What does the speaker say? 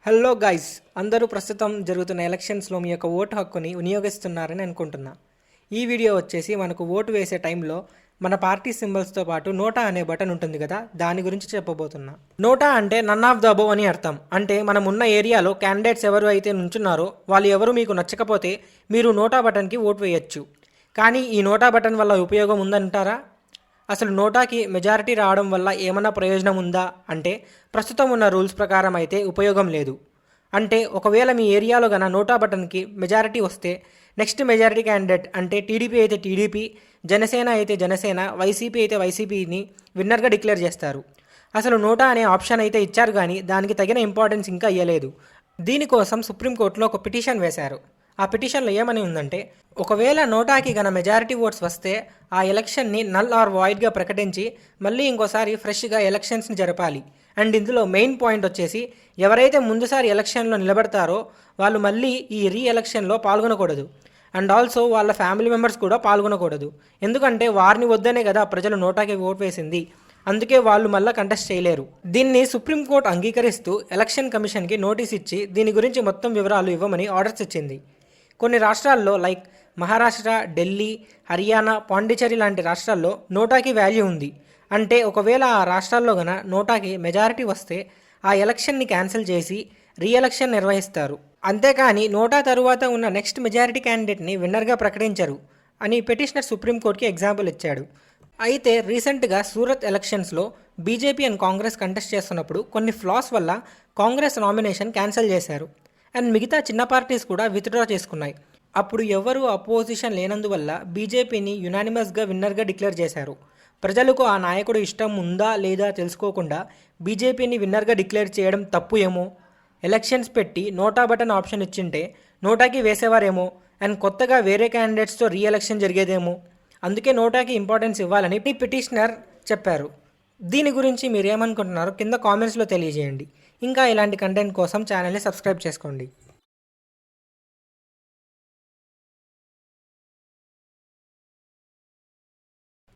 Hello guys, అందరూ ప్రస్తుతం జరుగుతున్న ఎలక్షన్స్లో మీ యొక్క ఓటు హక్కుని వినియోగిస్తున్నారని అనుకుంటున్నా. ఈ వీడియో వచ్చేసి మనకు ఓటు వేసే టైంలో మన పార్టీ సింబల్స్తో పాటు నోటా అనే బటన్ ఉంటుంది కదా, దాని గురించి చెప్పబోతున్నా. నోటా అంటే నన్ ఆఫ్ ద అబోవ్ అని అర్థం. అంటే మనం ఉన్న ఏరియాలో క్యాండిడేట్స్ ఎవరు అయితే నుంచున్నారో వాళ్ళు ఎవరు మీకు నచ్చకపోతే మీరు నోటా బటన్కి ఓటు వేయచ్చు. కానీ ఈ నోటా బటన్ వల్ల ఉపయోగం ఉందంటారా? అసలు నోటాకి మెజారిటీ రావడం వల్ల ఏమైనా ప్రయోజనం ఉందా అంటే ప్రస్తుతం ఉన్న రూల్స్ ప్రకారం అయితే ఉపయోగం లేదు. అంటే ఒకవేళ మీ ఏరియాలో గన నోటా బటన్కి మెజారిటీ వస్తే నెక్స్ట్ మెజారిటీ క్యాండిడేట్ అంటే టీడీపీ అయితే టీడీపీ, జనసేన అయితే జనసేన, వైసీపీ అయితే వైసీపీని విన్నర్గా డిక్లేర్ చేస్తారు. అసలు నోటా అనే ఆప్షన్ అయితే ఇచ్చారు కానీ దానికి తగిన ఇంపార్టెన్స్ ఇంకా ఇవ్వలేదు. దీనికోసం సుప్రీంకోర్టులో ఒక పిటిషన్ వేశారు. ఆ పిటిషన్లో ఏమని ఉందంటే, ఒకవేళ నోటాకి గన మెజారిటీ ఓట్స్ వస్తే ఆ ఎలక్షన్ని నల్ ఆర్ వాయిడ్గా ప్రకటించి మళ్ళీ ఇంకోసారి ఫ్రెష్గా ఎలక్షన్స్ని జరపాలి. అండ్ ఇందులో మెయిన్ పాయింట్ వచ్చేసి ఎవరైతే ముందుసారి ఎలక్షన్లో నిలబడతారో వాళ్ళు మళ్ళీ ఈ రీ ఎలక్షన్లో పాల్గొనకూడదు. అండ్ ఆల్సో వాళ్ళ ఫ్యామిలీ మెంబర్స్ కూడా పాల్గొనకూడదు. ఎందుకంటే వారిని వద్దనే కదా ప్రజలు నోటాకి ఓటు వేసింది. అందుకే వాళ్ళు మళ్ళీ కంటెస్ట్ చేయలేరు. దీన్ని సుప్రీంకోర్టు అంగీకరిస్తూ ఎలక్షన్ కమిషన్కి నోటీస్ ఇచ్చి దీని గురించి మొత్తం వివరాలు ఇవ్వమని ఆర్డర్స్ ఇచ్చింది. కొన్ని రాష్ట్రాల్లో లైక్ మహారాష్ట్ర, ఢిల్లీ, హర్యానా, పాండిచేరి లాంటి రాష్ట్రాల్లో నోటాకి వాల్యూ ఉంది. అంటే ఒకవేళ ఆ రాష్ట్రాల్లో గన నోటాకి మెజారిటీ వస్తే ఆ ఎలక్షన్ని క్యాన్సిల్ చేసి రీ ఎలక్షన్ నిర్వహిస్తారు. అంతేకాని నోటా తరువాత ఉన్న నెక్స్ట్ మెజారిటీ క్యాండిడేట్ని విన్నర్గా ప్రకటించరు అని పిటిషనర్ సుప్రీంకోర్టుకి ఎగ్జాంపుల్ ఇచ్చాడు. అయితే రీసెంట్గా సూరత్ ఎలక్షన్స్లో బీజేపీ అండ్ కాంగ్రెస్ కంటెస్ట్ చేస్తున్నప్పుడు కొన్ని ఫ్లాస్ వల్ల కాంగ్రెస్ నామినేషన్ క్యాన్సిల్ చేశారు. అండ్ మిగతా చిన్న పార్టీస్ కూడా విత్డ్రా చేసుకున్నాయి. అప్పుడు ఎవరు అపోజిషన్ లేనందువల్ల బీజేపీని యునానిమస్గా విన్నర్గా డిక్లేర్ చేశారు. ప్రజలకు ఆ నాయకుడు ఇష్టం ఉందా లేదా తెలుసుకోకుండా బీజేపీని విన్నర్గా డిక్లేర్ చేయడం తప్పు ఏమో. ఎలక్షన్స్ పెట్టి నోటా బటన్ ఆప్షన్ ఇచ్చింటే నోటాకి వేసేవారేమో అండ్ కొత్తగా వేరే క్యాండిడేట్స్తో రీ ఎలక్షన్ జరిగేదేమో. అందుకే నోటాకి ఇంపార్టెన్స్ ఇవ్వాలని పిటిషనర్ చెప్పారు. దీని గురించి మీరు ఏమనుకుంటున్నారో కింద కామెంట్స్లో తెలియజేయండి. ఇంకా ఇలాంటి కంటెంట్ కోసం ఛానల్ని సబ్స్క్రైబ్ చేసుకోండి.